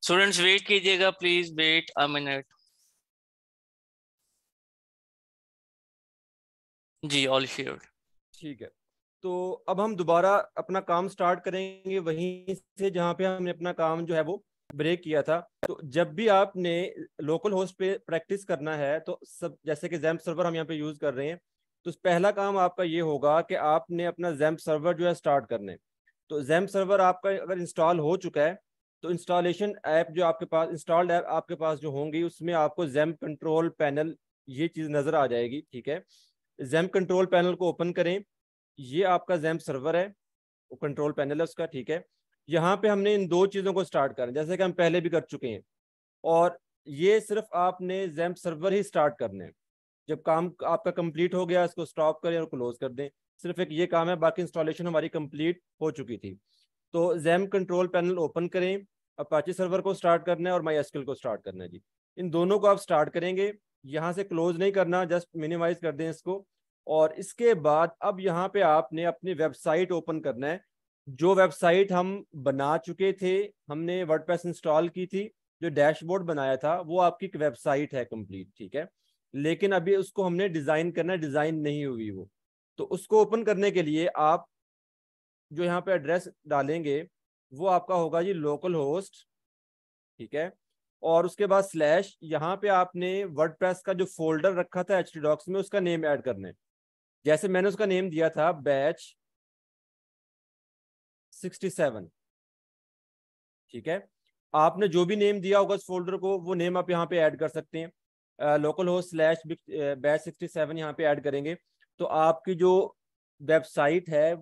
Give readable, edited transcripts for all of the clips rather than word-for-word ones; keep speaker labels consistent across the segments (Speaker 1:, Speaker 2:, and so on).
Speaker 1: Students wait कीजिएगा, please wait a minute. जी, all share.
Speaker 2: ठीक है, तो अब हम दोबारा अपना काम स्टार्ट करेंगे वहीं से जहाँ पे हमने अपना काम जो है वो ब्रेक किया था। तो जब भी आपने लोकल होस्ट पे प्रैक्टिस करना है, तो सब जैसे कि जैम्प सर्वर हम यहाँ पे यूज कर रहे हैं, तो पहला काम आपका ये होगा कि आपने अपना जैम्प सर्वर जो है स्टार्ट करना है। तो जैम्प सर्वर आपका अगर इंस्टॉल हो चुका है, तो इंस्टॉलेशन ऐप जो आपके पास, इंस्टॉल्ड ऐप आपके पास जो होंगी, उसमें आपको जैम्प कंट्रोल पैनल ये चीज नजर आ जाएगी। ठीक है, जैम्प कंट्रोल पैनल को ओपन करें। ये आपका जैम्प सर्वर है, वो कंट्रोल पैनल है उसका। ठीक है, यहाँ पे हमने इन दो चीज़ों को स्टार्ट करें जैसे कि हम पहले भी कर चुके हैं। और ये सिर्फ आपने जैम्प सर्वर ही स्टार्ट करने हैं। जब काम आपका कंप्लीट हो गया, इसको स्टॉप करें और क्लोज कर दें। सिर्फ एक ये काम है, बाकी इंस्टॉलेशन हमारी कंप्लीट हो चुकी थी। तो जैम्प कंट्रोल पैनल ओपन करें, अपाची सर्वर को स्टार्ट करना है और माई एसक्यूएल को स्टार्ट करना है जी। इन दोनों को आप स्टार्ट करेंगे, यहाँ से क्लोज नहीं करना, जस्ट मिनिमाइज कर दें इसको। और इसके बाद अब यहाँ पे आपने अपनी वेबसाइट ओपन करना है। जो वेबसाइट हम बना चुके थे, हमने वर्डप्रेस इंस्टॉल की थी, जो डैशबोर्ड बनाया था, वो आपकी एक वेबसाइट है कंप्लीट। ठीक है, लेकिन अभी उसको हमने डिजाइन करना है, डिजाइन नहीं हुई वो। तो उसको ओपन करने के लिए आप जो यहाँ पे एड्रेस डालेंगे, वो आपका होगा जी लोकल होस्ट। ठीक है, और उसके बाद स्लैश, यहाँ पे आपने वर्डप्रेस का जो फोल्डर रखा था htdocs में, उसका नेम ऐड करना है। जैसे मैंने उसका नेम दिया था बैच 67। ठीक है, आपने जो भी नेम दिया होगा उस फोल्डर को, वो नेम आप यहाँ पे ऐड कर सकते हैं। लोकल होस्ट स्लैश बैच 67 यहाँ पे ऐड करेंगे, तो आपकी जो वेबसाइट है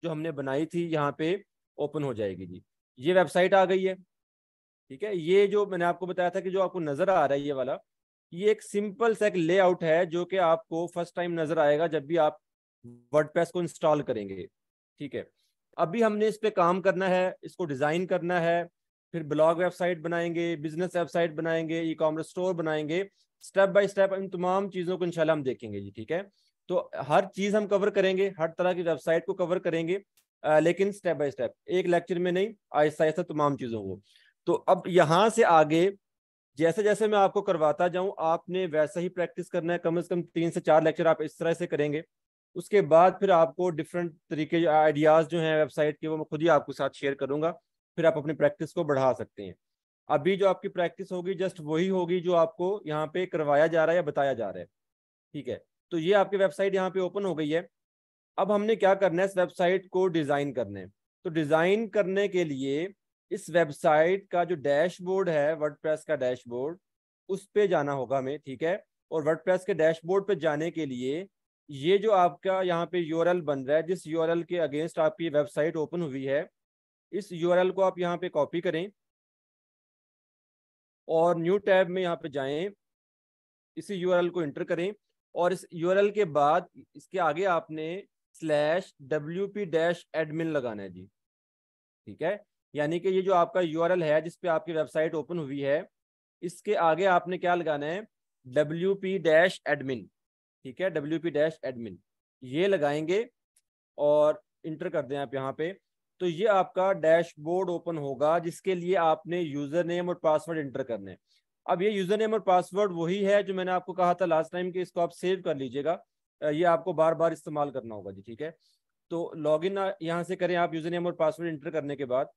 Speaker 2: जो हमने बनाई थी यहाँ पे ओपन हो जाएगी जी। ये वेबसाइट आ गई है। ठीक है, ये जो मैंने आपको बताया था कि जो आपको नजर आ रहा है ये वाला, ये एक सिंपल सा एक लेआउट है जो कि आपको फर्स्ट टाइम नजर आएगा जब भी आप वर्डप्रेस को इंस्टॉल करेंगे। ठीक है, अभी हमने इस पे काम करना है, इसको डिजाइन करना है, फिर ब्लॉग वेबसाइट बनाएंगे, बिजनेस वेबसाइट बनाएंगे, ई कॉमर्स स्टोर बनाएंगे। स्टेप बाय स्टेप इन तमाम चीजों को इंशाल्लाह हम देखेंगे जी। ठीक है, तो हर चीज हम कवर करेंगे, हर तरह की वेबसाइट को कवर करेंगे, लेकिन स्टेप बाय स्टेप, एक लेक्चर में नहीं, आहिस्ता आहिस्ता तमाम चीजों को। तो अब यहाँ से आगे जैसे जैसे मैं आपको करवाता जाऊं, आपने वैसा ही प्रैक्टिस करना है। कम से कम 3 से 4 लेक्चर आप इस तरह से करेंगे। उसके बाद फिर आपको डिफरेंट तरीके आइडियाज जो हैं वेबसाइट के, वो मैं खुद ही आपके साथ शेयर करूंगा। फिर आप अपनी प्रैक्टिस को बढ़ा सकते हैं। अभी जो आपकी प्रैक्टिस होगी जस्ट वही होगी जो आपको यहाँ पे करवाया जा रहा है या बताया जा रहा है। ठीक है, तो ये आपकी वेबसाइट यहाँ पे ओपन हो गई है। अब हमने क्या करना है, इस वेबसाइट को डिजाइन करना है। तो डिजाइन करने के लिए इस वेबसाइट का जो डैशबोर्ड है, वर्डप्रेस का डैशबोर्ड, उस पे जाना होगा हमें। ठीक है, और वर्डप्रेस के डैशबोर्ड पे जाने के लिए ये जो आपका यहाँ पे यूआरएल बन रहा है, जिस यूआरएल के अगेंस्ट आपकी वेबसाइट ओपन हुई है, इस यूआरएल को आप यहाँ पे कॉपी करें और न्यू टैब में यहाँ पे जाएं, इसी यूआरएल को इंटर करें। और इस यूआरएल के बाद इसके आगे आपने /wp-admin लगाना है जी। ठीक है, यानी कि ये जो आपका यूआरएल है जिस पे आपकी वेबसाइट ओपन हुई है, इसके आगे आपने क्या लगाना है, wp-admin। ठीक है, wp-admin ये लगाएंगे और इंटर कर दें आप यहाँ पे। तो ये आपका डैशबोर्ड ओपन होगा जिसके लिए आपने यूजर नेम और पासवर्ड इंटर करने हैं। अब ये यूजर नेम और पासवर्ड वही है जो मैंने आपको कहा था लास्ट टाइम कि इसको आप सेव कर लीजिएगा। ये आपको बार बार इस्तेमाल करना होगा जी। ठीक है, तो लॉगिन यहाँ से करें आप यूजर नेम और पासवर्ड इंटर करने के बाद।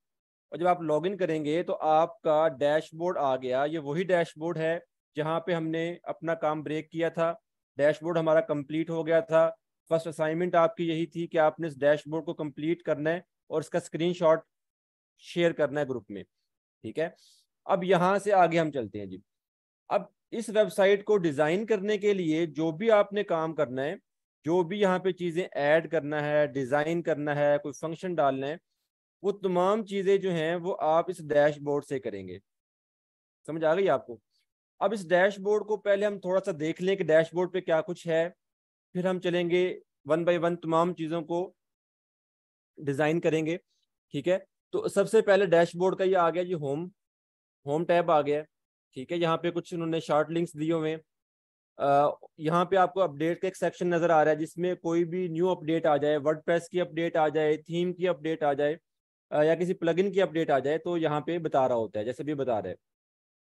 Speaker 2: और जब आप लॉगिन करेंगे तो आपका डैशबोर्ड आ गया। ये वही डैशबोर्ड है जहाँ पे हमने अपना काम ब्रेक किया था। डैशबोर्ड हमारा कंप्लीट हो गया था। फर्स्ट असाइनमेंट आपकी यही थी कि आपने इस डैशबोर्ड को कंप्लीट करना है और इसका स्क्रीनशॉट शेयर करना है ग्रुप में। ठीक है, अब यहाँ से आगे हम चलते हैं जी। अब इस वेबसाइट को डिजाइन करने के लिए जो भी आपने काम करना है, जो भी यहाँ पे चीजें ऐड करना है, डिजाइन करना है, कोई फंक्शन डालना है, वो तमाम चीजें जो हैं वो आप इस डैशबोर्ड से करेंगे। समझ आ गई आपको? अब इस डैशबोर्ड को पहले हम थोड़ा सा देख लें कि डैशबोर्ड पे क्या कुछ है, फिर हम चलेंगे वन बाय वन तमाम चीजों को डिजाइन करेंगे। ठीक है, तो सबसे पहले डैशबोर्ड का ये आ गया जी, होम। होम टैब आ गया। ठीक है, यहाँ पे कुछ उन्होंने शॉर्ट लिंक्स दिए हुए हैं। यहाँ पे आपको अपडेट का एक सेक्शन नजर आ रहा है जिसमें कोई भी न्यू अपडेट आ जाए, वर्डप्रेस की अपडेट आ जाए, थीम की अपडेट आ जाए, या किसी प्लगइन की अपडेट आ जाए तो यहाँ पे बता रहा होता है, जैसे भी बता रहा है।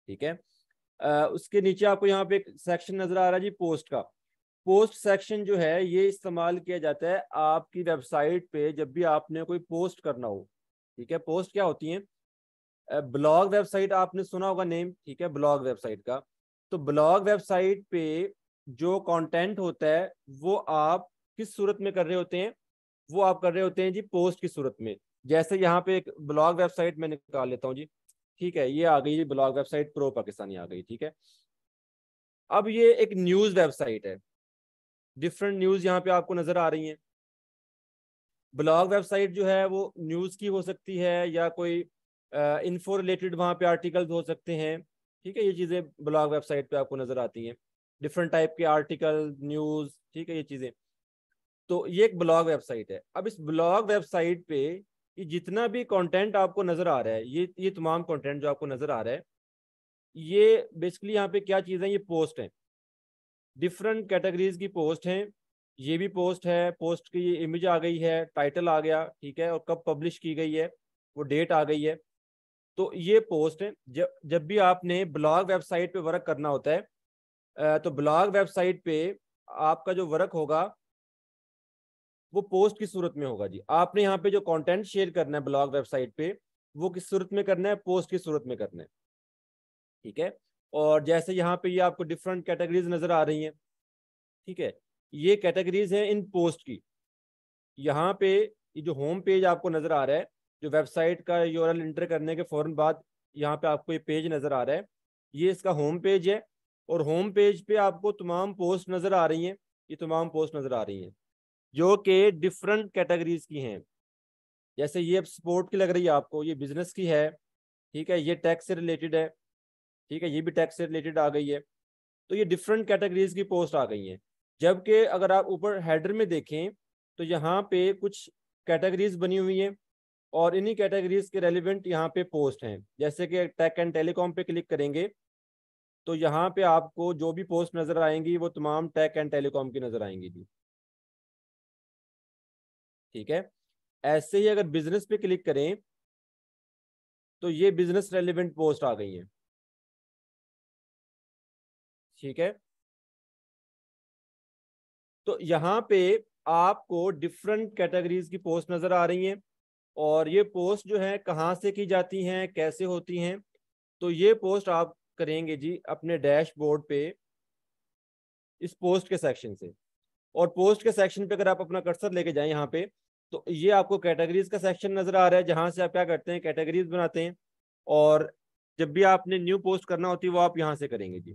Speaker 2: ठीक है। उसके नीचे आपको यहाँ पे एक सेक्शन नजर आ रहा है जी, पोस्ट का। पोस्ट सेक्शन जो है ये इस्तेमाल किया जाता है आपकी वेबसाइट पे जब भी आपने कोई पोस्ट करना हो। ठीक है। पोस्ट क्या होती है? ब्लॉग वेबसाइट आपने सुना होगा नेम, ठीक है, ब्लॉग वेबसाइट का। तो ब्लॉग वेबसाइट पे जो कंटेंट होता है वो आप किस सूरत में कर रहे होते हैं? वो आप कर रहे होते हैं जी पोस्ट की सूरत में। जैसे यहाँ पे एक ब्लॉग वेबसाइट मैं निकाल लेता हूँ जी। ठीक है, ये आ गई जी ब्लॉग वेबसाइट प्रो पाकिस्तानी आ गई। ठीक है। अब ये एक न्यूज वेबसाइट है, डिफरेंट न्यूज यहाँ पे आपको नजर आ रही हैं। ब्लॉग वेबसाइट जो है वो न्यूज की हो सकती है या कोई इन्फो रिलेटेड वहाँ पे आर्टिकल्स हो सकते हैं। ठीक है, ये चीज़ें ब्लॉग वेबसाइट पे आपको नजर आती हैं, डिफरेंट टाइप के आर्टिकल, न्यूज। ठीक है, ये चीज़ें। तो ये एक ब्लॉग वेबसाइट है। अब इस ब्लॉग वेबसाइट पे ये जितना भी कंटेंट आपको नजर आ रहा है, ये तमाम कंटेंट जो आपको नजर आ रहा है, ये बेसिकली यहाँ पे क्या चीज़ है? ये पोस्ट है, डिफरेंट कैटेगरीज की पोस्ट हैं। ये भी पोस्ट है, पोस्ट की ये इमेज आ गई है, टाइटल आ गया, ठीक है, और कब पब्लिश की गई है वो डेट आ गई है। तो ये पोस्ट है। जब जब भी आपने ब्लॉग वेबसाइट पे वर्क करना होता है तो ब्लॉग वेबसाइट पे आपका जो वर्क होगा वो पोस्ट की सूरत में होगा जी। आपने यहाँ पे जो कंटेंट शेयर करना है ब्लॉग वेबसाइट पे, वो किस सूरत में करना है? पोस्ट की सूरत में करना है। ठीक है। और जैसे यहाँ पे ये आपको डिफरेंट कैटेगरीज नजर आ रही हैं। ठीक है, ये कैटेगरीज हैं इन पोस्ट की। यहाँ पे ये जो होम पेज आपको नजर आ रहा है, जो वेबसाइट का यूआरएल इंटर करने के फौरन बाद यहाँ पे आपको ये पेज नजर आ रहा है, ये इसका होम पेज है। और होम पेज पे आपको तमाम पोस्ट नजर आ रही हैं। ये तमाम पोस्ट नजर आ रही हैं जो कि डिफरेंट कैटेगरीज की हैं। जैसे ये स्पोर्ट की लग रही है आपको, ये बिजनेस की है। ठीक है, ये टैक्स से रिलेटेड है। ठीक है, ये भी टैक्स से रिलेटेड आ गई है। तो ये डिफरेंट कैटेगरीज की पोस्ट आ गई हैं। जबकि अगर आप ऊपर हेडर में देखें तो यहाँ पे कुछ कैटेगरीज बनी हुई हैं और इन्हीं कैटेगरीज के रेलिवेंट यहाँ पे पोस्ट हैं। जैसे कि टेक एंड टेलीकॉम पे क्लिक करेंगे तो यहाँ पे आपको जो भी पोस्ट नजर आएंगी वो तमाम टेक एंड टेलीकॉम की नजर आएंगी जी। ठीक है। ऐसे ही अगर बिजनेस पे क्लिक करें तो ये बिजनेस रेलिवेंट पोस्ट आ गई हैं। ठीक है। तो यहाँ पे आपको डिफरेंट कैटेगरीज की पोस्ट नजर आ रही हैं। और ये पोस्ट जो है कहाँ से की जाती हैं, कैसे होती हैं? तो ये पोस्ट आप करेंगे जी अपने डैशबोर्ड पे इस पोस्ट के सेक्शन से। और पोस्ट के सेक्शन पे अगर आप अपना कर्सर लेके जाएं यहाँ पे, तो ये आपको कैटेगरीज का सेक्शन नजर आ रहा है, जहां से आप क्या करते हैं? कैटेगरीज बनाते हैं। और जब भी आपने न्यू पोस्ट करना होती है वो आप यहाँ से करेंगे जी।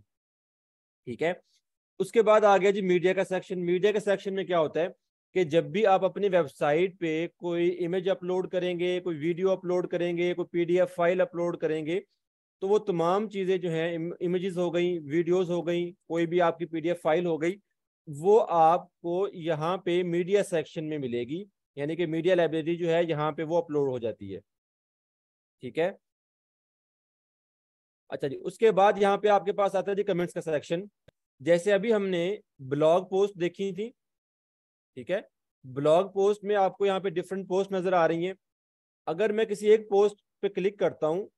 Speaker 2: ठीक है। उसके बाद आ गया जी मीडिया का सेक्शन। मीडिया के सेक्शन में क्या होता है कि जब भी आप अपनी वेबसाइट पे कोई इमेज अपलोड करेंगे, कोई वीडियो अपलोड करेंगे, कोई पीडीएफ फाइल अपलोड करेंगे, तो वो तमाम चीज़ें जो हैं, इमेजेस हो गई, वीडियोस हो गई, कोई भी आपकी पीडीएफ फाइल हो गई, वो आपको यहाँ पे मीडिया सेक्शन में मिलेगी। यानी कि मीडिया लाइब्रेरी जो है यहाँ पे वो अपलोड हो जाती है। ठीक है। अच्छा जी, उसके बाद यहाँ पे आपके पास आता है जी कमेंट्स का सेक्शन। जैसे अभी हमने ब्लॉग पोस्ट देखी थी। ठीक है, ब्लॉग पोस्ट में आपको यहाँ पे डिफरेंट पोस्ट नजर आ रही हैं। अगर मैं किसी एक पोस्ट पे क्लिक करता हूँ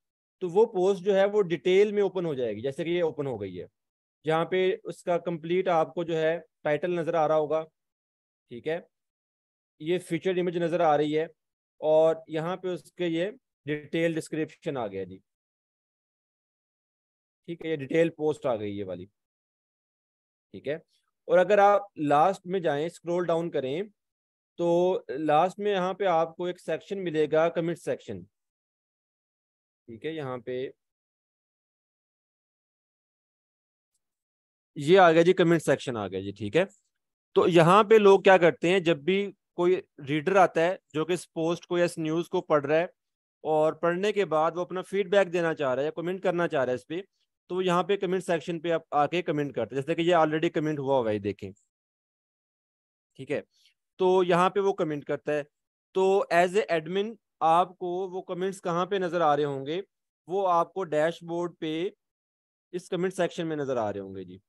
Speaker 2: तो वो पोस्ट जो है वो डिटेल में ओपन हो जाएगी, जैसे कि ये ओपन हो गई है। जहाँ पे उसका कंप्लीट आपको जो है टाइटल नजर आ रहा होगा। ठीक है, ये फीचर इमेज नजर आ रही है और यहाँ पे उसके ये डिटेल डिस्क्रिप्शन आ गया जी। ठीक है, ये डिटेल पोस्ट आ गई ये वाली। ठीक है। और अगर आप लास्ट में जाएं, स्क्रॉल डाउन करें, तो लास्ट में यहाँ पे आपको एक सेक्शन मिलेगा, कमिट सेक्शन। ठीक है, यहाँ पे ये आ गया जी, कमेंट सेक्शन आ गया जी। ठीक है। तो यहाँ पे लोग क्या करते हैं, जब भी कोई रीडर आता है जो कि इस पोस्ट को या इस न्यूज को पढ़ रहा है और पढ़ने के बाद वो अपना फीडबैक देना चाह रहा है या कमेंट करना चाह रहा है इस पे, तो वो यहाँ पे कमेंट सेक्शन पे आप आके कमेंट करते हैं। जैसे कि ये ऑलरेडी कमेंट हुआ हुआ है, देखें। ठीक है, तो यहाँ पे वो कमेंट करता है। तो एज ए एडमिन आपको वो कमेंट्स कहाँ पे नजर आ रहे होंगे? वो आपको डैशबोर्ड पे इस कमेंट सेक्शन में नजर आ रहे होंगे जी।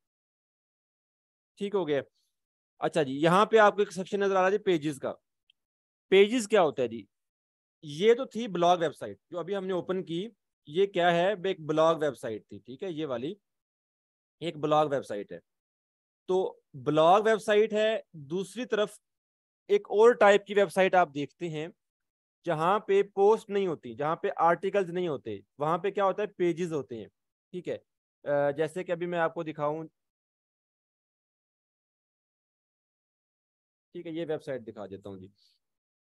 Speaker 2: ठीक हो गया। अच्छा जी, यहाँ पे आपको एक सेक्शन नजर आ रहा है जी, पेजेस का। पेजेस क्या होता है जी? ये तो थी ब्लॉग वेबसाइट जो अभी हमने ओपन की, ये क्या है, एक ब्लॉग वेबसाइट थी, ठीक है, ये वाली एक ब्लॉग वेबसाइट है। तो ब्लॉग वेबसाइट है। दूसरी तरफ एक और टाइप की वेबसाइट आप देखते हैं जहां पे पोस्ट नहीं होती, जहां पे आर्टिकल्स नहीं होते, वहां पे क्या होता है, पेजेस होते हैं, ठीक है। जैसे कि अभी मैं आपको दिखाऊं, ठीक है, ये वेबसाइट दिखा देता हूँ जी।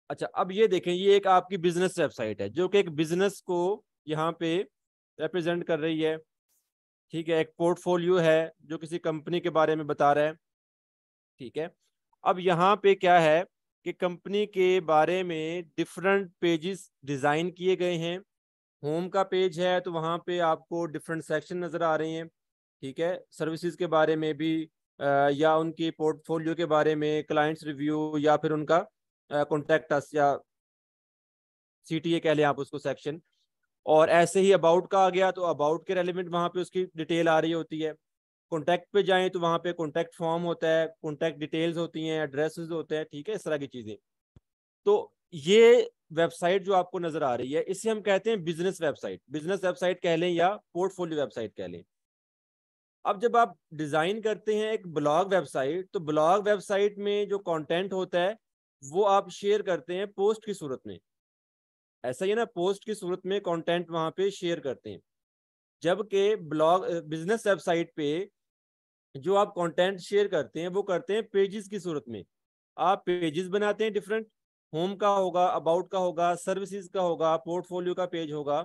Speaker 2: अच्छा, अब ये देखें, ये एक आपकी बिजनेस वेबसाइट है जो कि एक बिजनेस को यहाँ पे रिप्रेजेंट कर रही है, ठीक है। एक पोर्टफोलियो है जो किसी कंपनी के बारे में बता रहा है, ठीक है। अब यहाँ पे क्या है कि कंपनी के बारे में डिफरेंट पेजेस डिजाइन किए गए हैं। होम का पेज है तो वहाँ पे आपको डिफरेंट सेक्शन नजर आ रहे हैं, ठीक है। सर्विसेज के बारे में भी या उनकी पोर्टफोलियो के बारे में, क्लाइंट्स रिव्यू, या फिर उनका कॉन्टैक्ट अस या सीटीए कह लें आप उसको, सेक्शन। और ऐसे ही अबाउट का आ गया तो अबाउट के रेलिवेंट वहाँ पे उसकी डिटेल आ रही होती है। कॉन्टैक्ट पे जाएं तो वहाँ पे कॉन्टैक्ट फॉर्म होता है, कॉन्टैक्ट डिटेल्स होती हैं, एड्रेसेस होते हैं, ठीक है, इस तरह की चीज़ें। तो ये वेबसाइट जो आपको नजर आ रही है इसे हम कहते हैं बिजनेस वेबसाइट, बिजनेस वेबसाइट कह लें या पोर्टफोलियो वेबसाइट कह लें। अब जब आप डिजाइन करते हैं एक ब्लॉग वेबसाइट, तो ब्लॉग वेबसाइट में जो कंटेंट होता है वो आप शेयर करते हैं पोस्ट की सूरत में, ऐसा ही है ना, पोस्ट की सूरत में कंटेंट वहां पे शेयर करते हैं। जबकि ब्लॉग बिजनेस वेबसाइट पे जो आप कंटेंट शेयर करते हैं वो करते हैं पेजेस की सूरत में। आप पेजेस बनाते हैं डिफरेंट, होम का होगा, अबाउट का होगा, सर्विसेज का होगा, पोर्टफोलियो का पेज होगा,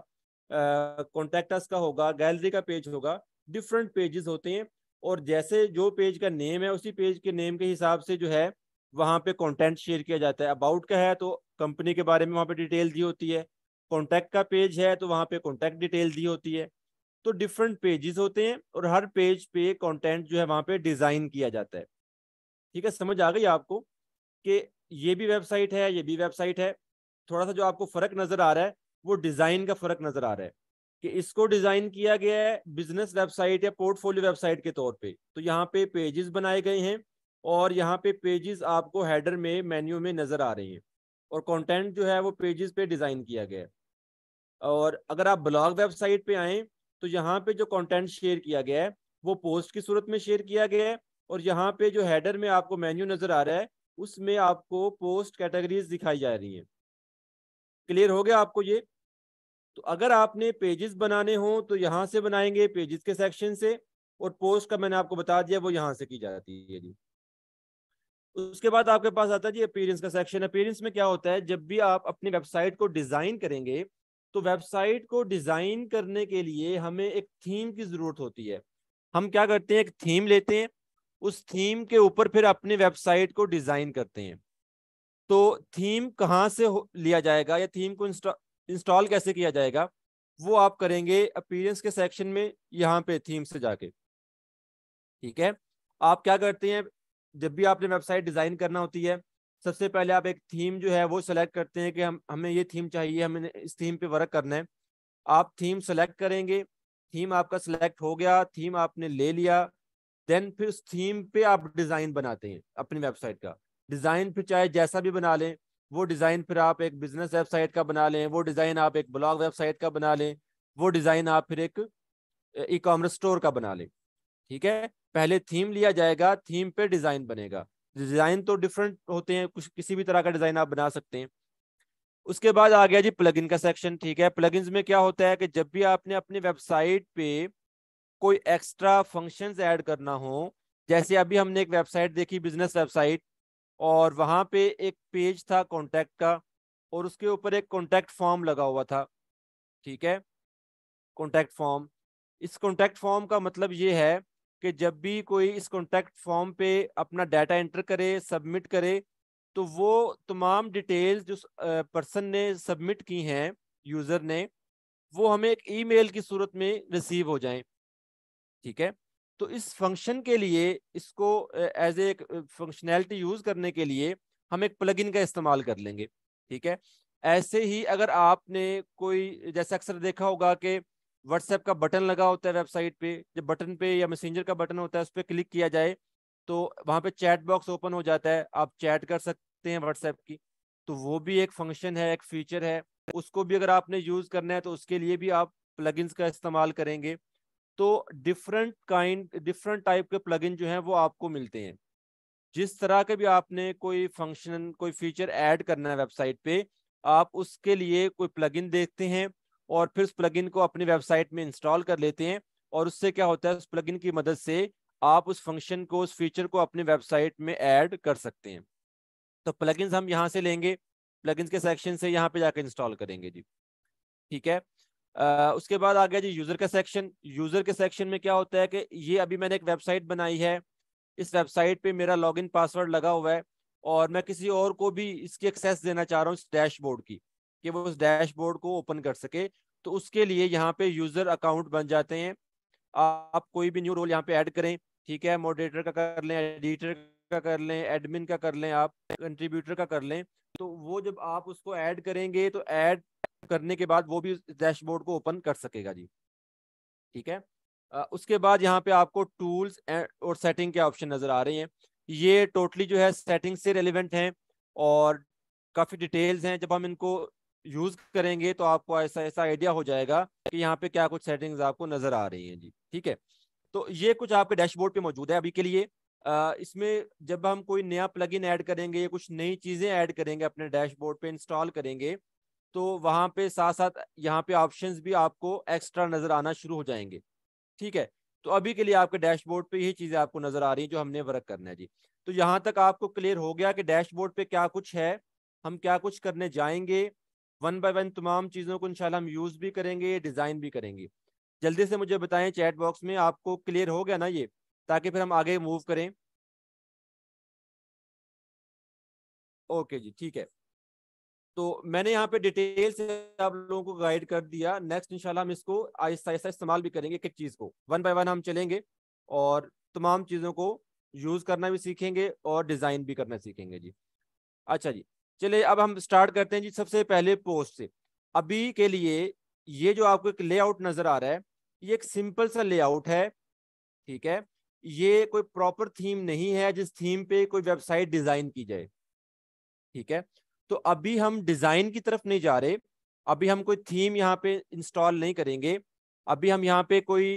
Speaker 2: कॉन्टैक्ट अस का होगा, गैलरी का पेज होगा, डिफरेंट पेजेस होते हैं। और जैसे जो पेज का नेम है उसी पेज के नेम के हिसाब से जो है वहाँ पे कंटेंट शेयर किया जाता है। अबाउट का है तो कंपनी के बारे में वहाँ पे डिटेल दी होती है, कॉन्टैक्ट का पेज है तो वहाँ पे कॉन्टैक्ट डिटेल दी होती है। तो डिफरेंट पेजेस होते हैं और हर पेज पे कंटेंट जो है वहाँ पे डिजाइन किया जाता है, ठीक है। समझ आ गई आपको कि ये भी वेबसाइट है, ये भी वेबसाइट है। थोड़ा सा जो आपको फर्क नजर आ रहा है वो डिजाइन का फर्क नजर आ रहा है कि इसको डिजाइन किया गया है बिजनेस वेबसाइट या पोर्टफोलियो वेबसाइट के तौर पे, तो यहाँ पे पेजेस बनाए गए हैं और यहाँ पे पेजेस आपको हेडर में, मेन्यू में नजर आ रहे हैं, और कंटेंट जो है वो पेजेस पे डिजाइन किया गया है। और अगर आप ब्लॉग वेबसाइट पे आए तो यहाँ पे जो कंटेंट शेयर किया गया है वो पोस्ट की सूरत में शेयर किया गया है, और यहाँ पे जो हेडर में आपको मेन्यू नजर आ रहा है उसमें आपको पोस्ट कैटेगरीज दिखाई जा रही हैं। क्लियर हो गया आपको ये? तो अगर आपने पेजेस बनाने हो तो यहाँ से बनाएंगे, पेजेस के सेक्शन से, और पोस्ट का मैंने आपको बता दिया वो यहाँ से की जाती है जी। उसके बाद आपके पास आता है जी अपीयरेंस का सेक्शन। अपीयरेंस में क्या होता है, जब भी आप अपनी वेबसाइट को डिजाइन करेंगे तो वेबसाइट को डिजाइन करने के लिए हमें एक थीम की जरूरत होती है। हम क्या करते हैं, एक थीम लेते हैं, उस थीम के ऊपर फिर अपनी वेबसाइट को डिजाइन करते हैं। तो थीम कहाँ से लिया जाएगा या थीम को इंस्टॉल कैसे किया जाएगा वो आप करेंगे अपीयरेंस के सेक्शन में, यहाँ पे थीम से जाके, ठीक है। आप क्या करते हैं, जब भी आपने वेबसाइट डिजाइन करना होती है सबसे पहले आप एक थीम जो है वो सेलेक्ट करते हैं कि हमें ये थीम चाहिए, हमें इस थीम पे वर्क करना है। आप थीम सेलेक्ट करेंगे, थीम आपका सेलेक्ट हो गया, थीम आपने ले लिया, देन फिर उस थीम पे आप डिजाइन बनाते हैं अपनी वेबसाइट का। डिजाइन फिर चाहे जैसा भी बना लें, वो डिजाइन फिर आप एक बिजनेस वेबसाइट का बना लें, वो डिजाइन आप एक ब्लॉग वेबसाइट का बना लें, वो डिजाइन आप फिर एक ई कॉमर्स स्टोर का बना लें, ठीक है। पहले थीम लिया जाएगा, थीम पे डिजाइन बनेगा। डिजाइन तो डिफरेंट होते हैं, कुछ किसी भी तरह का डिजाइन आप बना सकते हैं। उसके बाद आ गया जी प्लगइन का सेक्शन, ठीक है। प्लगइन्स में क्या होता है कि जब भी आपने अपनी वेबसाइट पे कोई एक्स्ट्रा फंक्शंस ऐड करना हो, जैसे अभी हमने एक वेबसाइट देखी, बिजनेस वेबसाइट, और वहां पे एक पेज था कॉन्टैक्ट का और उसके ऊपर एक कॉन्टैक्ट फॉर्म लगा हुआ था, ठीक है। कॉन्टैक्ट फॉर्म, इस कॉन्टैक्ट फॉर्म का मतलब ये है कि जब भी कोई इस कॉन्टैक्ट फॉर्म पे अपना डाटा एंटर करे, सबमिट करे, तो वो तमाम डिटेल्स जो पर्सन ने सबमिट की हैं, यूजर ने, वो हमें एक ईमेल की सूरत में रिसीव हो जाएं, ठीक है। तो इस फंक्शन के लिए, इसको एज ए फंक्शनैलिटी यूज करने के लिए हम एक प्लगइन का इस्तेमाल कर लेंगे, ठीक है। ऐसे ही अगर आपने कोई, जैसे अक्सर देखा होगा कि व्हाट्सएप का बटन लगा होता है वेबसाइट पे, जब बटन पे या मैसेंजर का बटन होता है उस पर क्लिक किया जाए तो वहां पे चैट बॉक्स ओपन हो जाता है, आप चैट कर सकते हैं व्हाट्सएप की। तो वो भी एक फंक्शन है, एक फीचर है उसको भी अगर आपने यूज करना है तो उसके लिए भी आप प्लगइन्स का इस्तेमाल करेंगे। तो डिफरेंट टाइप के प्लगइन जो हैं वो आपको मिलते हैं। जिस तरह के भी आपने कोई फंक्शन कोई फीचर ऐड करना है वेबसाइट पे, आप उसके लिए कोई प्लगइन देखते हैं और फिर उस प्लगइन को अपनी वेबसाइट में इंस्टॉल कर लेते हैं। और उससे क्या होता है, उस प्लगइन की मदद से आप उस फंक्शन को उस फीचर को अपनी वेबसाइट में ऐड कर सकते हैं। तो प्लगइन्स हम यहाँ से लेंगे, प्लगइन्स के सेक्शन से यहाँ पे जाकर इंस्टॉल करेंगे जी। ठीक है। उसके बाद आ गया जी यूजर का सेक्शन। यूजर के सेक्शन में क्या होता है कि ये अभी मैंने एक वेबसाइट बनाई है, इस वेबसाइट पे मेरा लॉगिन पासवर्ड लगा हुआ है और मैं किसी और को भी इसकी एक्सेस देना चाह रहा हूँ इस डैशबोर्ड की, कि वो उस डैशबोर्ड को ओपन कर सके। तो उसके लिए यहाँ पे यूजर अकाउंट बन जाते हैं। आप कोई भी न्यू रोल यहाँ पे ऐड करें। ठीक है, मॉडरेटर का कर लें, एडिटर का कर लें, एडमिन का कर लें, आप कंट्रीब्यूटर का कर लें। तो वो जब आप उसको ऐड करेंगे तो ऐड करने के बाद वो भी डैशबोर्ड को ओपन कर सकेगा जी। ठीक है। उसके बाद यहाँ पे आपको टूल्स और सेटिंग के ऑप्शन नजर आ रहे हैं। ये टोटली जो है सेटिंग से रेलिवेंट हैं और काफ़ी डिटेल्स हैं। जब हम इनको यूज़ करेंगे तो आपको ऐसा ऐसा आइडिया हो जाएगा कि यहाँ पे क्या कुछ सेटिंग्स आपको नजर आ रही हैं जी। ठीक है। तो ये कुछ आपके डैशबोर्ड पे मौजूद है अभी के लिए। इसमें जब हम कोई नया प्लगइन ऐड करेंगे, कुछ नई चीज़ें ऐड करेंगे, अपने डैशबोर्ड पे इंस्टॉल करेंगे, तो वहाँ पे साथ साथ यहाँ पे ऑप्शंस भी आपको एक्स्ट्रा नजर आना शुरू हो जाएंगे। ठीक है। तो अभी के लिए आपके डैशबोर्ड पे यही चीजें आपको नजर आ रही हैं जो हमने वर्क करना है जी। तो यहाँ तक आपको क्लियर हो गया कि डैशबोर्ड पे क्या कुछ है, हम क्या कुछ करने जाएंगे। वन बाय वन तमाम चीजों को इंशाल्लाह हम यूज भी करेंगे, डिजाइन भी करेंगे। जल्दी से मुझे बताएं चैट बॉक्स में, आपको क्लियर हो गया ना ये, ताकि फिर हम आगे मूव करें। ओके जी, ठीक है। तो मैंने यहाँ पे डिटेल से आप लोगों को गाइड कर दिया। नेक्स्ट इंशाल्लाह हम इसको आहिस्ता आहिस्ता इस्तेमाल भी करेंगे, एक एक चीज को वन बाय वन हम चलेंगे और तमाम चीजों को यूज करना भी सीखेंगे और डिजाइन भी करना सीखेंगे जी। अच्छा जी, चलिए अब हम स्टार्ट करते हैं जी सबसे पहले पोस्ट से। अभी के लिए ये जो आपको एक लेआउट नजर आ रहा है, ये एक सिंपल सा लेआउट है। ठीक है। ये कोई प्रॉपर थीम नहीं है जिस थीम पे कोई वेबसाइट डिजाइन की जाए। ठीक है। तो अभी हम डिजाइन की तरफ नहीं जा रहे, अभी हम कोई थीम यहाँ पे इंस्टॉल नहीं करेंगे, अभी हम यहाँ पे कोई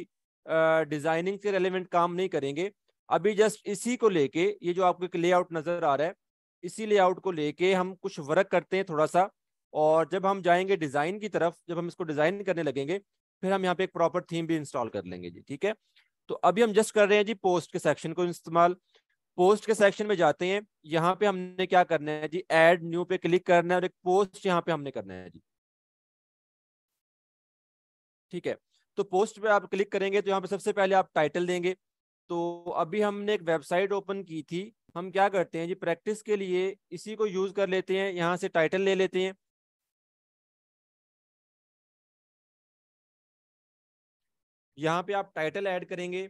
Speaker 2: डिजाइनिंग से रेलेवेंट काम नहीं करेंगे। अभी जस्ट इसी को लेके, ये जो आपको एक लेआउट नजर आ रहा है, इसी लेआउट को लेके हम कुछ वर्क करते हैं थोड़ा सा। और जब हम जाएंगे डिजाइन की तरफ, जब हम इसको डिजाइन करने लगेंगे, फिर हम यहाँ पे एक प्रॉपर थीम भी इंस्टॉल कर लेंगे जी। ठीक है। तो अभी हम जस्ट कर रहे हैं जी पोस्ट के सेक्शन को इस्तेमाल। पोस्ट के सेक्शन में जाते हैं। यहाँ पे हमने क्या करना है जी, ऐड न्यू पे क्लिक करना है और एक पोस्ट यहाँ पे हमने करना है जी। ठीक है। तो पोस्ट पे आप क्लिक करेंगे तो यहाँ पे सबसे पहले आप टाइटल देंगे। तो अभी हमने एक वेबसाइट ओपन की थी, हम क्या करते हैं जी, प्रैक्टिस के लिए इसी को यूज कर लेते हैं, यहाँ से टाइटल ले लेते हैं। यहाँ पे आप टाइटल ऐड करेंगे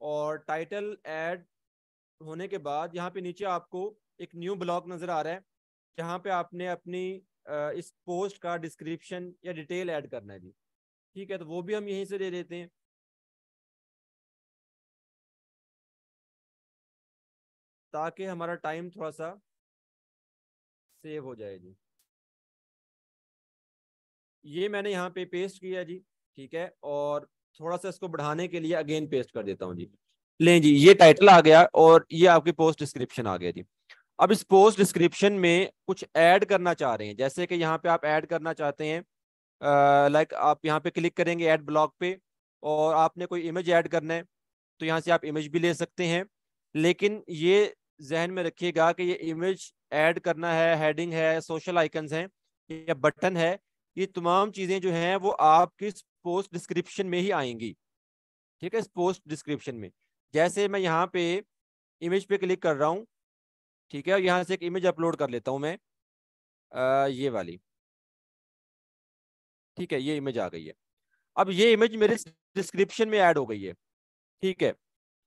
Speaker 2: और टाइटल ऐड होने के बाद यहाँ पे नीचे आपको एक न्यू ब्लॉक नजर आ रहा है, जहाँ पे आपने अपनी इस पोस्ट का डिस्क्रिप्शन या डिटेल ऐड करना है जी। ठीक है, तो वो भी हम यहीं से ले लेते हैं ताकि हमारा टाइम थोड़ा सा सेव हो जाए जी। ये मैंने यहाँ पे पेस्ट किया जी। ठीक है। और थोड़ा सा इसको बढ़ाने के लिए अगेन पेस्ट कर देता हूँ जी। लें जी, ये टाइटल आ गया और ये आपकी पोस्ट डिस्क्रिप्शन आ गया जी। अब इस पोस्ट डिस्क्रिप्शन में कुछ ऐड करना चाह रहे हैं, जैसे कि यहाँ पे आप ऐड करना चाहते हैं, लाइक आप यहाँ पे क्लिक करेंगे ऐड ब्लॉक पे और आपने कोई इमेज ऐड करना है, तो यहाँ से आप इमेज भी ले सकते हैं। लेकिन ये जहन में रखिएगा कि ये इमेज ऐड करना है, हेडिंग है, सोशल आइकन्स हैं या बटन है, ये तमाम चीज़ें जो हैं वो आपकी पोस्ट डिस्क्रिप्शन में ही आएंगी। ठीक है। इस पोस्ट डिस्क्रिप्शन में जैसे मैं यहाँ पे इमेज पे क्लिक कर रहा हूँ, ठीक है, और यहाँ से एक इमेज अपलोड कर लेता हूँ मैं, ये वाली। ठीक है, ये इमेज आ गई है। अब ये इमेज मेरे डिस्क्रिप्शन में ऐड हो गई है। ठीक है,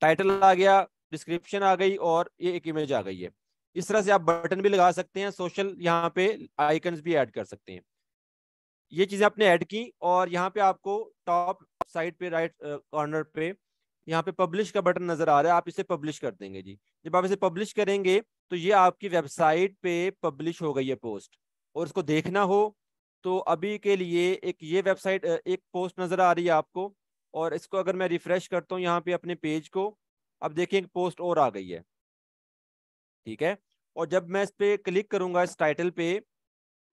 Speaker 2: टाइटल आ गया, डिस्क्रिप्शन आ गई और ये एक इमेज आ गई है। इस तरह से आप बटन भी लगा सकते हैं, सोशल यहाँ पे आइकन्स भी ऐड कर सकते हैं। ये चीजें आपने ऐड की और यहाँ पे आपको टॉप साइड पे राइट कॉर्नर पे यहाँ पे पब्लिश का बटन नजर आ रहा है, आप इसे पब्लिश कर देंगे जी। जब आप इसे पब्लिश करेंगे तो ये आपकी वेबसाइट पे पब्लिश हो गई है पोस्ट। और इसको देखना हो तो अभी के लिए एक ये वेबसाइट, एक पोस्ट नजर आ रही है आपको, और इसको अगर मैं रिफ्रेश करता हूँ यहाँ पे अपने पेज को, अब देखिए एक पोस्ट और आ गई है, ठीक है। और जब मैं इस पे क्लिक करूंगा इस टाइटल पे,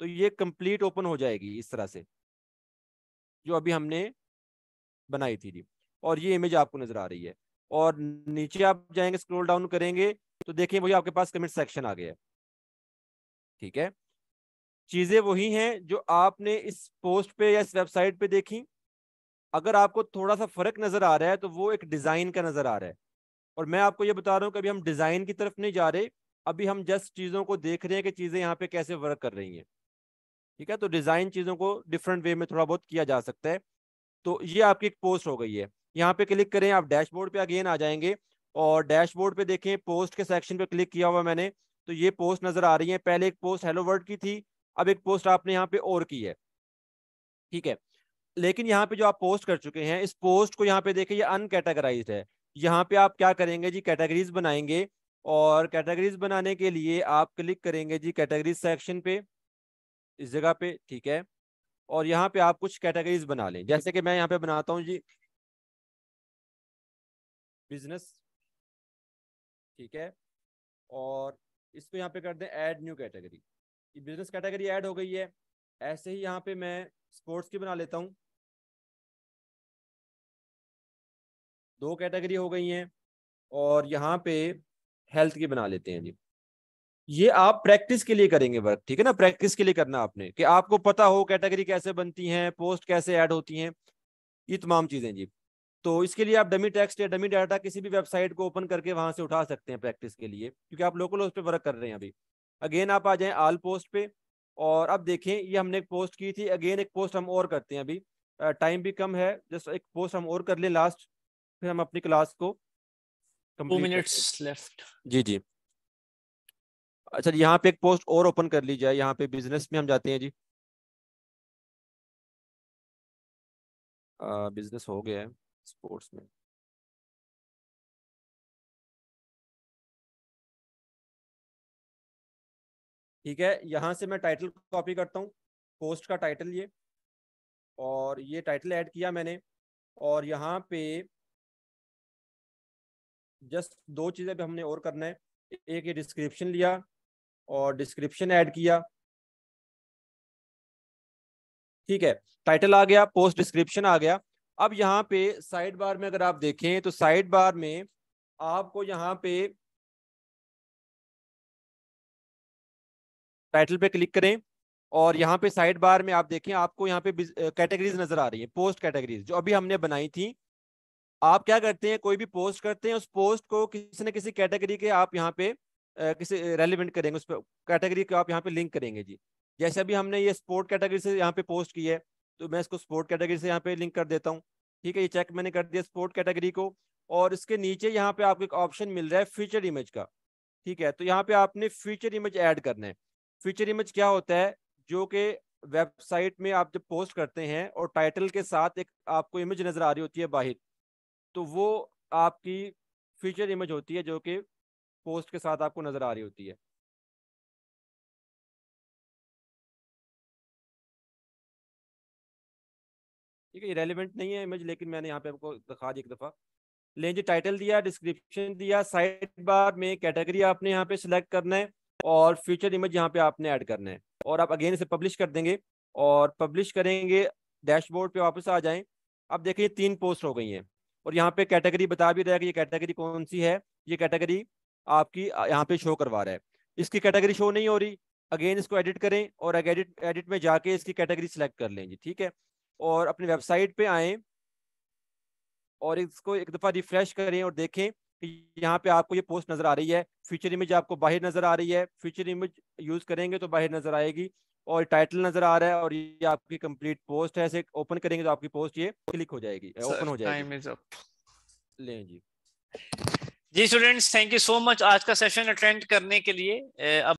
Speaker 2: तो ये कंप्लीट ओपन हो जाएगी इस तरह से, जो अभी हमने बनाई थी जी। और ये इमेज आपको नजर आ रही है। और नीचे आप जाएंगे, स्क्रॉल डाउन करेंगे, तो देखिए वही आपके पास कमेंट सेक्शन आ गया है, ठीक है। चीजें वही हैं जो आपने इस पोस्ट पे या इस वेबसाइट पे देखी। अगर आपको थोड़ा सा फर्क नजर आ रहा है तो वो एक डिजाइन का नजर आ रहा है। और मैं आपको ये बता रहा हूँ कि अभी हम डिजाइन की तरफ नहीं जा रहे, अभी हम जस्ट चीजों को देख रहे हैं कि चीजें यहाँ पे कैसे वर्क कर रही हैं, ठीक है। तो डिजाइन चीजों को डिफरेंट वे में थोड़ा बहुत किया जा सकता है। तो ये आपकी एक पोस्ट हो गई है। यहाँ पे क्लिक करें, आप डैशबोर्ड पे अगेन आ जाएंगे, और डैशबोर्ड पे देखें पोस्ट के सेक्शन पे क्लिक किया हुआ मैंने, तो ये पोस्ट नजर आ रही है। पहले एक पोस्ट हेलो वर्ल्ड की थी, अब एक पोस्ट आपने यहाँ पे और की है, ठीक है। लेकिन यहाँ पे जो आप पोस्ट कर चुके हैं, इस पोस्ट को यहाँ पे देखें, ये अनकैटेगराइज्ड है। यहाँ पे आप क्या करेंगे जी, कैटेगरीज बनाएंगे। और कैटेगरीज बनाने के लिए आप क्लिक करेंगे जी कैटेगरीज सेक्शन पे, इस जगह पे, ठीक है। और यहाँ पे आप कुछ कैटेगरीज बना लें, जैसे कि मैं यहाँ पे बनाता हूँ जी बिजनेस, ठीक है। और इसको यहाँ पे कर दें ऐड न्यू कैटेगरी, ये बिजनेस कैटेगरी ऐड हो गई है। ऐसे ही यहाँ पे मैं स्पोर्ट्स की बना लेता हूँ, 2 कैटेगरी हो गई हैं। और यहाँ पे हेल्थ की बना लेते हैं जी। ये आप प्रैक्टिस के लिए करेंगे वर्क, ठीक है ना, प्रैक्टिस के लिए करना आपने, कि आपको पता हो कैटेगरी कैसे बनती हैं, पोस्ट कैसे ऐड होती हैं, ये तमाम चीजें जी। तो इसके लिए आप डमी टेक्स्ट या डमी डाटा किसी भी वेबसाइट को ओपन करके वहां से उठा सकते हैं प्रैक्टिस के लिए, क्योंकि आप लोकल उस पर वर्क कर रहे हैं अभी। अगेन आप आ जाएं आल पोस्ट पे, और अब देखें ये हमने एक पोस्ट की थी, अगेन एक पोस्ट हम और करते हैं अभी, टाइम भी कम है, जस्ट एक पोस्ट हम और कर लें लास्ट, फिर हम अपनी क्लास को
Speaker 1: 2
Speaker 2: कंप्लीट करते हैं।
Speaker 1: minutes left.
Speaker 2: जी जी। अच्छा, यहाँ पे एक पोस्ट और ओपन कर ली जाए, यहाँ पे बिजनेस में हम जाते हैं जी। बिजनेस हो गया है स्पोर्ट्स में, ठीक है। यहाँ से मैं टाइटल कॉपी करता हूँ, पोस्ट का टाइटल ये, और ये टाइटल ऐड किया मैंने। और यहाँ पे जस्ट 2 चीज़ें भी हमने और करना है, एक ये डिस्क्रिप्शन लिया और डिस्क्रिप्शन ऐड किया, ठीक है। टाइटल आ गया, पोस्ट डिस्क्रिप्शन आ गया। अब यहाँ पे साइड बार में अगर आप देखें, तो साइड बार में आपको यहाँ पे टाइटल पे क्लिक करें, और यहाँ पे साइड बार में आप देखें, आपको यहाँ पे कैटेगरीज नजर आ रही है, पोस्ट कैटेगरीज जो अभी हमने बनाई थी। आप क्या करते हैं, कोई भी पोस्ट करते हैं, उस पोस्ट को किसी न किसी कैटेगरी के आप यहाँ पे किसी रेलिवेंट करेंगे, उस पर कैटेगरी को आप यहाँ पे लिंक करेंगे जी। जैसे अभी हमने ये स्पोर्ट कैटेगरी से यहाँ पे पोस्ट की है, तो मैं इसको स्पोर्ट कैटेगरी से यहाँ पे लिंक कर देता हूँ, ठीक है। ये चेक मैंने कर दिया स्पोर्ट कैटेगरी को। और इसके नीचे यहाँ पे आपको एक ऑप्शन मिल रहा है फीचर इमेज का, ठीक है। तो यहाँ पे आपने फीचर इमेज ऐड करना है। फीचर इमेज क्या होता है, जो कि वेबसाइट में आप जब पोस्ट करते हैं और टाइटल के साथ एक आपको इमेज नजर आ रही होती है बाहर, तो वो आपकी फीचर इमेज होती है, जो कि पोस्ट के साथ आपको नजर आ रही होती है। ठीक है, ये रेलिवेंट नहीं है इमेज, लेकिन मैंने यहाँ पे आपको दिखा दी एक दफा। लें जी, टाइटल दिया, डिस्क्रिप्शन दिया, साइड बार में कैटेगरी आपने यहाँ पे सिलेक्ट करना है, और फीचर इमेज यहाँ पे आपने ऐड करना है। और आप अगेन इसे पब्लिश कर देंगे, और पब्लिश करेंगे, डैशबोर्ड पे वापस आ जाएं। अब देखिए 3 पोस्ट हो गई हैं, और यहाँ पे कैटेगरी बता भी रहा है कि ये कैटेगरी कौन सी है। ये कैटेगरी आपकी यहाँ पे शो करवा रहा है, इसकी कैटेगरी शो नहीं हो रही। अगेन इसको एडिट करें, और एडिट एडिट में जाके इसकी कैटेगरी सिलेक्ट कर लें जी, ठीक है। और अपनी वेबसाइट पे आएँ, और इसको एक दफा रिफ्रेश करें और देखें कि यहाँ पे आपको ये पोस्ट नजर आ रही है। फीचर इमेज आपको बाहर नजर आ रही है, फीचर इमेज यूज करेंगे तो बाहर नजर आएगी, और टाइटल नजर आ रहा है, और ये आपकी कंप्लीट पोस्ट है। ऐसे ओपन करेंगे तो आपकी पोस्ट ये क्लिक हो जाएगी,
Speaker 1: Sir,
Speaker 2: ओपन हो जाएगी।
Speaker 1: time is up.
Speaker 2: लें जी।
Speaker 1: जी students, thank you so much आज का सेशन अटेंड करने के लिए। अब